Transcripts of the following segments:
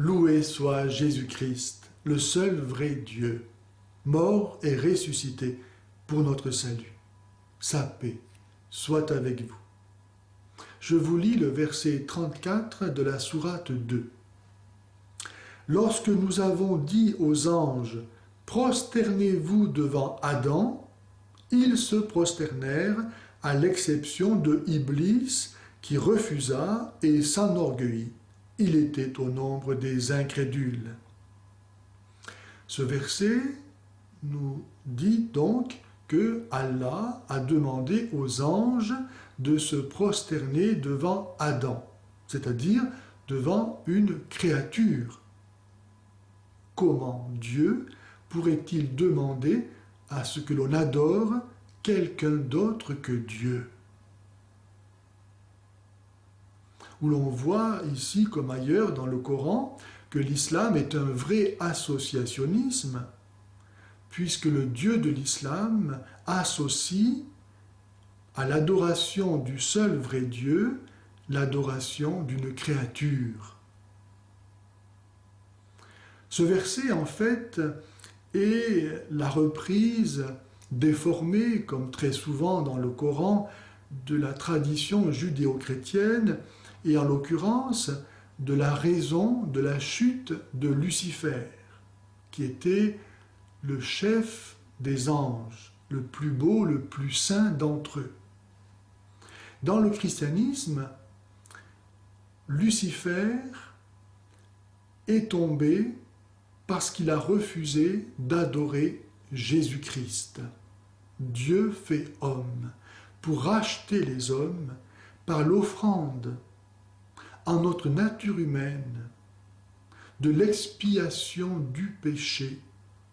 Loué soit Jésus-Christ, le seul vrai Dieu, mort et ressuscité pour notre salut. Sa paix soit avec vous. Je vous lis le verset 34 de la sourate 2. Lorsque nous avons dit aux anges « Prosternez-vous devant Adam », ils se prosternèrent à l'exception de Iblis qui refusa et s'enorgueillit. Il était au nombre des incrédules. Ce verset nous dit donc que Allah a demandé aux anges de se prosterner devant Adam, c'est-à-dire devant une créature. Comment Dieu pourrait-il demander à ce que l'on adore quelqu'un d'autre que Dieu? Où l'on voit ici comme ailleurs dans le Coran que l'islam est un vrai associationnisme, puisque le Dieu de l'islam associe à l'adoration du seul vrai Dieu l'adoration d'une créature. Ce verset, en fait, est la reprise déformée, comme très souvent dans le Coran, de la tradition judéo-chrétienne, et en l'occurrence de la raison de la chute de Lucifer, qui était le chef des anges, le plus beau, le plus saint d'entre eux. Dans le christianisme, Lucifer est tombé parce qu'il a refusé d'adorer Jésus-Christ, Dieu fait homme, pour racheter les hommes par l'offrande en notre nature humaine de l'expiation du péché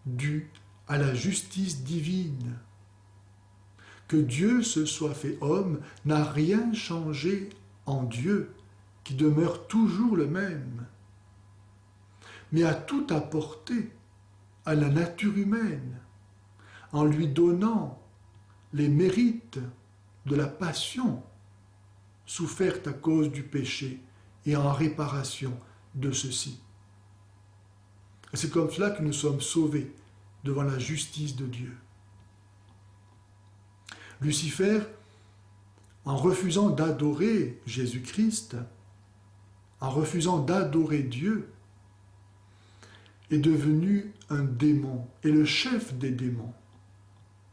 dû à la justice divine. Que Dieu se soit fait homme n'a rien changé en Dieu, qui demeure toujours le même, mais a tout apporté à la nature humaine, en lui donnant les mérites de la passion soufferte à cause du péché et en réparation de ceci. C'est comme cela que nous sommes sauvés devant la justice de Dieu. Lucifer, en refusant d'adorer Jésus-Christ, en refusant d'adorer Dieu, est devenu un démon et le chef des démons.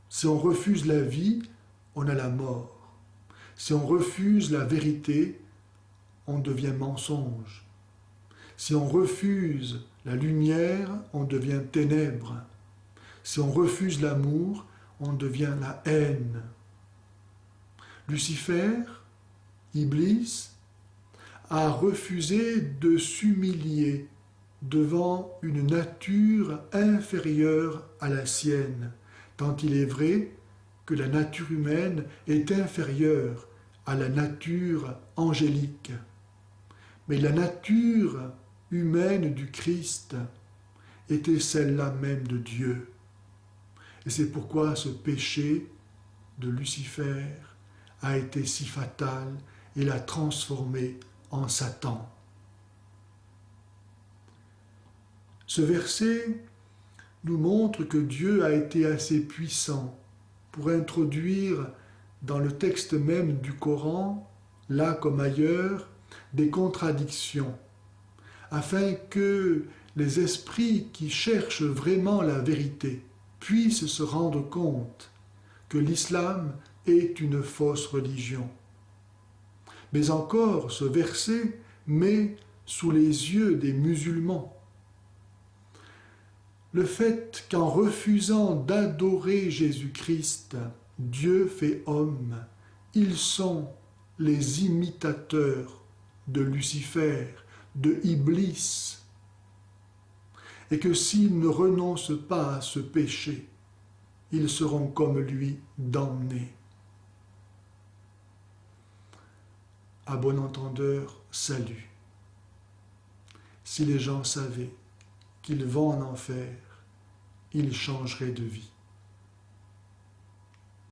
Si on refuse la vie, on a la mort. Si on refuse la vérité, on devient mensonge. Si on refuse la lumière, on devient ténèbres. Si on refuse l'amour, on devient la haine. Lucifer, Iblis, a refusé de s'humilier devant une nature inférieure à la sienne, tant il est vrai que la nature humaine est inférieure à la nature angélique. Mais la nature humaine du Christ était celle-là même de Dieu. Et c'est pourquoi ce péché de Lucifer a été si fatal et l'a transformé en Satan. Ce verset nous montre que Dieu a été assez puissant pour introduire dans le texte même du Coran, là comme ailleurs, des contradictions, afin que les esprits qui cherchent vraiment la vérité puissent se rendre compte que l'islam est une fausse religion. Mais encore, ce verset met sous les yeux des musulmans le fait qu'en refusant d'adorer Jésus-Christ, Dieu fait homme, ils sont les imitateurs de Lucifer, de Iblis, et que s'ils ne renoncent pas à ce péché, ils seront comme lui damnés. À bon entendeur, salut. Si les gens savaient qu'ils vont en enfer, ils changeraient de vie.